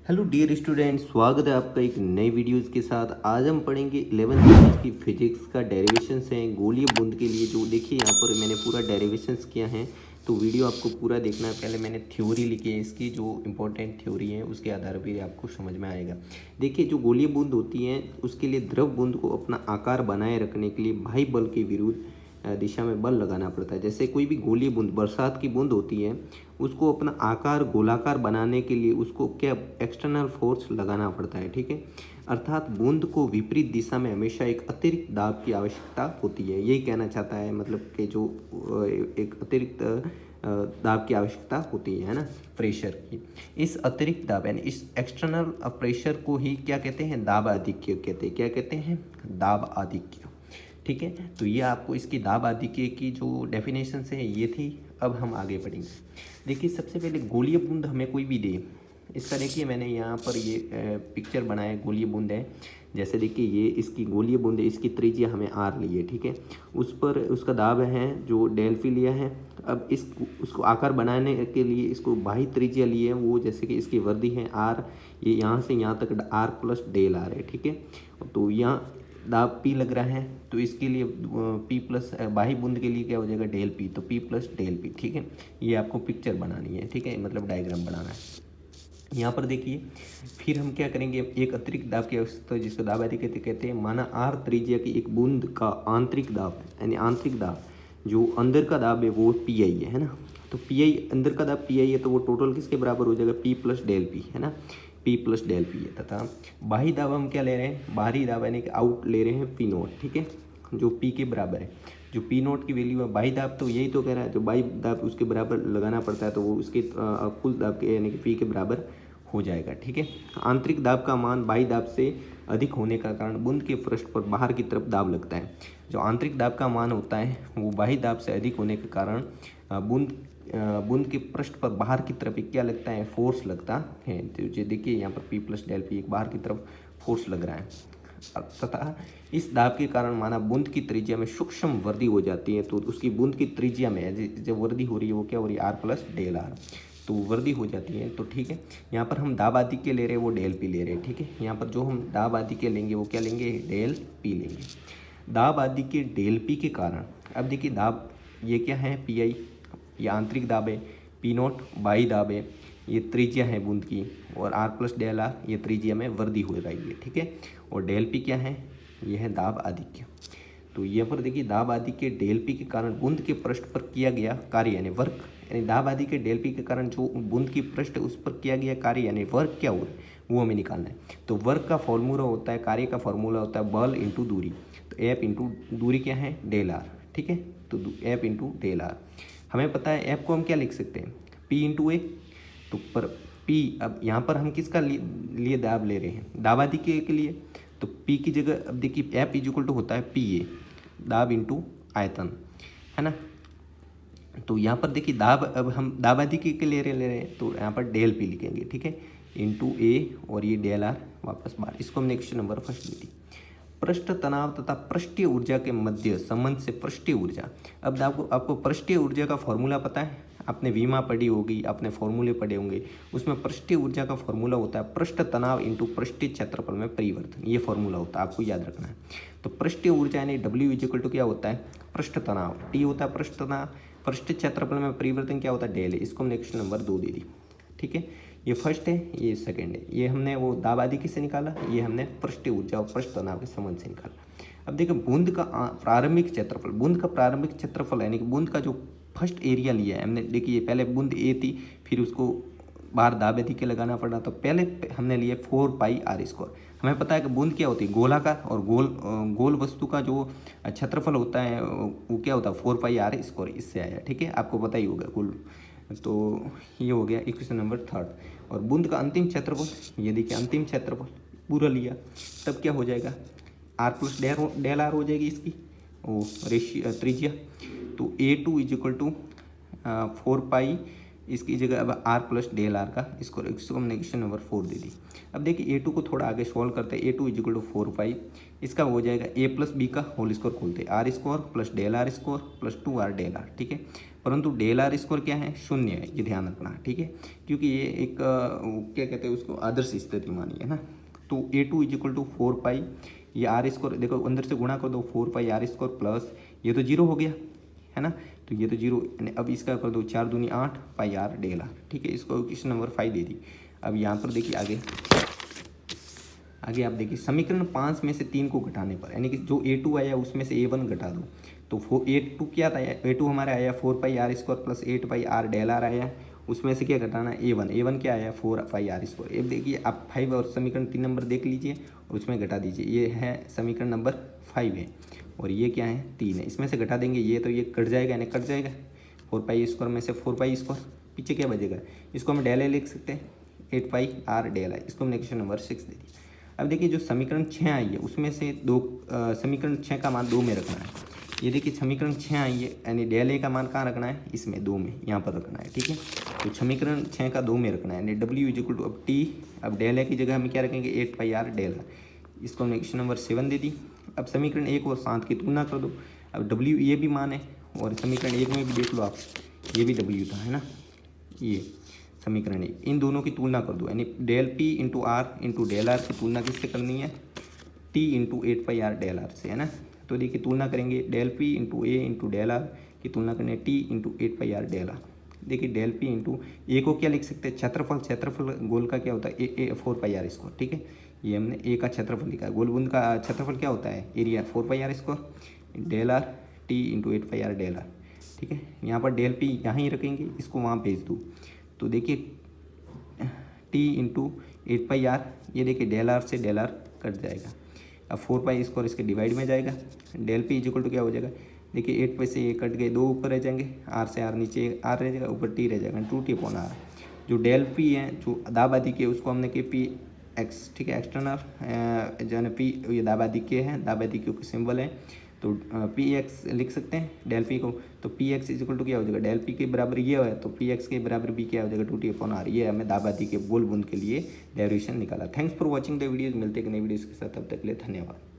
Hello dear student, स्वागत है आपका एक नई वीडियोस के साथ। आज हम पढ़ेंगे 11th क्लास की फिजिक्स का डेरिवेशंस हैं गोलीय बूंद के लिए। जो देखिए यहाँ पर मैंने पूरा डेरिवेशंस किया है, तो वीडियो आपको पूरा देखना है। पहले मैंने थ्योरी लिखी है, इसकी जो इंपॉर्टेंट थ्योरी है उसके आधार पर आपको समझ में आएगा। देखिए, जो गोलीय बूंद होती हैं उसके लिए द्रव बूंद को अपना आकार बनाए रखने के लिए बाह्य बल के विरुद्ध दिशा में बल लगाना पड़ता है। जैसे कोई भी गोलीय बूंद, बरसात की बूंद होती है, उसको अपना आकार गोलाकार बनाने के लिए उसको क्या एक्सटर्नल फोर्स लगाना पड़ता है। ठीक है, अर्थात बूंद को विपरीत दिशा में हमेशा एक अतिरिक्त दाब की आवश्यकता होती है। यही कहना चाहता है, मतलब कि जो एक अतिरिक्त दाब की आवश्यकता होती है ना, प्रेशर की। इस अतिरिक्त दाब यानी इस एक्सटर्नल प्रेशर को ही क्या कहते हैं? दाब आधिक्य कहते हैं। क्या कहते हैं? दाब आधिक्य। ठीक है, तो ये आपको इसकी दाब आधिक्य की जो डेफिनेशन है ये थी। अब हम आगे बढ़ेंगे। देखिए, सबसे पहले गोलीय बूंद हमें कोई भी दे, इसका देखिए मैंने यहाँ पर ये पिक्चर बनाया। गोलीय बूंद है, जैसे देखिए ये इसकी गोलीय बूंद है, इसकी त्रिज्या हमें आर ली है। ठीक है, उस पर उसका दाब है जो डेल्फी लिया है। अब उसको आकार बनाने के लिए इसको बाह्य त्रिज्या ली है, वो जैसे कि इसकी वर्दी है आर, ये यहाँ से यहाँ तक आर प्लस डेल आर है। ठीक है, तो यहाँ दाब पी लग रहा है, तो इसके लिए पी प्लस बाह्य बूंद के लिए क्या हो जाएगा? डेल पी, तो पी प्लस डेल पी। ठीक है, ये आपको पिक्चर बनानी है। ठीक है, मतलब डायग्राम बनाना है। यहाँ पर देखिए, फिर हम क्या करेंगे? एक अतिरिक्त दाब की आवश्यकता, जिसको दाब आधिक्य कहते हैं। माना आर त्रिज्या की एक बूंद का आंतरिक दाब, यानी आंतरिक दाब जो अंदर का दाब है वो पी आई है ना। तो पी आई, अंदर का दाब पी आई है, तो वो टोटल किसके बराबर हो जाएगा? पी प्लस डेल पी है ना, पी प्लस डेल पी है। तथा बाह्य दाब हम क्या ले रहे हैं? बाहरी दाब यानी कि आउट ले रहे हैं पी नोट। ठीक है, जो पी के बराबर है। जो पी नोट की वैल्यू है, बाह्य दाब तो यही तो कह रहा है, जो बाह्य दाब उसके बराबर लगाना पड़ता है, तो वो उसके कुल दाब के यानी कि पी के बराबर हो जाएगा। ठीक है, आंतरिक दाब का मान बाह्य दाब से अधिक होने का कारण बूंद के पृष्ठ पर बाहर की तरफ दाब लगता है। जो आंतरिक दाब का मान होता है वो बाह्य दाब से अधिक होने के कारण बूंद के पृष्ठ पर बाहर की तरफ क्या लगता है? फोर्स लगता है। तो जो देखिए यहाँ पर पी प्लस डेल पी, एक बाहर की तरफ फोर्स लग रहा है। तथा इस दाब के कारण माना बूंद की त्रिज्या में सूक्ष्म वृद्धि हो जाती है, तो उसकी बूंद की त्रिज्या में जब वृद्धि हो रही है वो क्या हो रही है? आर प्लस डेल आर, तो वृद्धि हो जाती है। तो ठीक है, यहाँ पर हम दाब आधिक्य ले रहे हैं, वो डेल पी ले रहे हैं। ठीक है, यहाँ पर जो हम दाब आधिक्य लेंगे वो क्या लेंगे? डेल पी लेंगे। दाब आधिक्य डेल पी के कारण, अब देखिए दाब ये क्या है? पी आई, ये आंतरिक दाब है। पी नोट बाह्य दाब है, ये त्रिज्या है बूंद की। और आर प्लस डेल आर, ये त्रिज्या में वृद्धि हो रही है। ठीक है, और डेल पी क्या है? यह है दाब आधिक्य। तो यहाँ पर देखिए दाब आधिक्य डेल पी के कारण बूंद के पृष्ठ पर किया गया कार्य यानी वर्क, यानी दाब आधिक्य डेल पी के कारण जो बूंद की पृष्ठ उस पर किया गया कार्य यानी वर्क क्या हुआ वो हमें निकालना है। तो वर्क का फॉर्मूला होता है, कार्य का फॉर्मूला होता है बल इंटू दूरी। तो एफ इंटू दूरी क्या है? Del R. ठीक है, तो एफ इंटू डेल आर हमें पता है। एफ को हम क्या लिख सकते हैं? पी इंटू ए। तो पर पी, अब यहाँ पर हम किसका लिए दाब ले रहे हैं? दाब आधिक्य के लिए। तो पी की जगह अब देखिए एफ इज इक्वल टू होता है पी ए, दाब इंटू आयतन, है ना। तो यहाँ पर देखिए दाब, अब हम दाब आधिक्य के ले रहे हैं, तो यहाँ पर डेल पी लिखेंगे। ठीक है, इंटू ए, और ये डेल आर वापस बाहर। इसको हमने क्वेश्चन नंबर फर्स्ट ली थी। पृष्ठ तनाव तथा पृष्ठीय ऊर्जा के मध्य संबंध से पृष्ठीय ऊर्जा। अब आपको पृष्ठीय ऊर्जा का फॉर्मूला पता है, आपने विमा पढ़ी होगी, आपने फॉर्मूले पढ़े होंगे। उसमें पृष्ठीय ऊर्जा का फॉर्मूला होता है पृष्ठ तनाव इंटू पृष्ठीय क्षेत्रफल में परिवर्तन, ये फॉर्मूला होता है, आपको याद रखना है। तो पृष्ठीय ऊर्जा यानी डब्ल्यू इज इक्वल टू क्या होता है? पृष्ठ तनाव, टी होता है पृष्ठ तनाव, पृष्ठीय क्षेत्रफल में परिवर्तन क्या होता है? डेल। इसको हमने क्वेश्चन नंबर 2 दे दी। ठीक है, ये फर्स्ट है, ये सेकंड है। ये हमने वो दाब आधिक्य से निकाला, ये हमने पृष्ठीय ऊर्जा और पृष्ठ तनाव के संबंध से निकाला। अब देखो बूंद का प्रारंभिक क्षेत्रफल, बूंद का प्रारंभिक क्षेत्रफल यानी कि बूंद का जो फर्स्ट एरिया लिया है हमने, देखिए पहले बूंद ए थी, फिर उसको बाहर दाब आधिक्य लगाना पड़ा, तो पहले हमने लिए 4 पाई आर स्क्वायर। हमें पता है कि बूंद क्या होती है? गोलाकार, और गोल वस्तु का जो क्षेत्रफल होता है वो क्या होता है? 4 पाई आर स्क्वायर, इससे आया। ठीक है, आपको पता ही होगा कुल। तो ये हो गया इक्वेशन नंबर 3। और बूंद का अंतिम क्षेत्रफल, ये देखिए अंतिम क्षेत्रफल पूरा लिया, तब क्या हो जाएगा? आर प्लस डेल आर हो जाएगी इसकी वो रेशियो त्रिज्या। तो A2 इज इक्वल टू 4 पाई इसकी जगह अब आर प्लस डेल आर का स्क्वायर, इसको हमने क्वेश्चन नंबर 4 दे दी। अब देखिए A2 को थोड़ा आगे सॉल्व करते हैं। A2 इजिकल टू 4 पाई, इसका हो जाएगा A प्लस बी का होल स्क्वायर खोलते हैं, R square plus del R square plus 2r del R, ठीक है। परंतु डेल आर स्क्वायर क्या है, शून्य है, ये ध्यान रखना, ठीक है, क्योंकि ये एक क्या कहते हैं उसको, आदर्श स्थिति मानी है ना। तो A2 इजिकल टू 4 पाई, ये आर स्क्वायर देखो अंदर से गुणा कर दो, 4 पाई आर स्क्वायर प्लस ये तो जीरो हो गया है ना, तो ये तो जीरो, अब इसका कर दो 4 दूनी 8 पाई आर डेल आर, ठीक है। इसको क्वेश्चन नंबर 5 दे दी। अब यहाँ पर देखिए आगे आप देखिए समीकरण 5 में से 3 को घटाने पर, यानी कि जो A2 आया उसमें से A1 घटा दो, तो A2 क्या था, A2 हमारा आया 4 pi are square plus 8 pi are del r आया, उसमें से क्या घटाना है A1 क्या आया 4 पाई आर स्क्वायर। अब देखिए आप 5 और समीकरण 3 नंबर देख लीजिए और उसमें घटा दीजिए, ये है समीकरण नंबर 5 है और ये क्या है 3 है, इसमें से घटा देंगे ये तो ये कट जाएगा, यानी कट जाएगा 4 पाई स्क्वायर में से 4 पाई स्क्वायर, पीछे क्या बचेगा, इसको हम डेल ए लिख सकते हैं 8 पाई आर डेल है, इसको हमने क्वेश्चन नंबर 6 दे दी। अब देखिए जो समीकरण 6 आई है उसमें से समीकरण 6 का मान 2 में रखना है। ये देखिए समीकरण 6 आई है, यानी डेल ए का मान कहाँ रखना है, इसमें 2 में यहाँ पर रखना है, ठीक है। तो समीकरण 6 का 2 में रखना है, यानी W इजिकल टू अब T, अब डेल ए की जगह हम क्या रखेंगे 8 पाई आर डेल आर, इसको हमने क्वेश्चन नंबर 7 दे दी। अब समीकरण 1 और 7 की तुलना कर दो, अब W ये भी मान है और समीकरण 1 में भी देख लो आप, ये भी W था, है ना, ये समीकरण 1, इन दोनों की तुलना कर दो, यानी del P into R into del R की तुलना किससे करनी है, T into 8 pi are del R से, है ना। तो देखिए तुलना करेंगे del P into A into del R की तुलना करेंगे T into 8 pi are del R. देखिए डेल P इंटू ए को क्या लिख सकते हैं, क्षेत्रफल गोल का क्या होता है ए 4 पाई आर स्क्वायर, ठीक है। ये हमने ए का क्षेत्रफल लिखा है, गोलबुंद का क्षेत्रफल क्या होता है area 4 pi are square del R T into 8 pi are del R, ठीक है। यहाँ पर डेल P यहाँ ही रखेंगे, इसको वहाँ भेज दूँ, तो देखिए T इंटू 8 पाई आर, ये देखिए डेल आर से डेल आर कट जाएगा, अब 4 पाई स्क्वायर इसके डिवाइड में जाएगा, डेल P इजिकल टू क्या हो जाएगा, देखिए 8 पाई से ये कट गए, 2 ऊपर रह जाएंगे, आर से आर नीचे आर रह जाएगा, ऊपर T रह जाएगा, 2T अपॉन आर। जो डेल P है जो दाबादी के उसको हमने के पी एक्स, ठीक है, एक्सटर्नल जो है P ये दाबादी के हैं, दाबादी के सिंबल है, तो पी एक्स लिख सकते हैं डेल P को, तो पी एक्स इजिकल टू क्या हो जाएगा, डेल P के बराबर ये है तो पी एक्स के बराबर भी क्या हो जाएगा 2T अपॉन आर। ये हमें दाबादी के गोल बूंद के लिए डेरिवेशन निकाला। Thanks for watching the videos, मिलते हैं नई वीडियोज़ के साथ, तब तक के लिए धन्यवाद।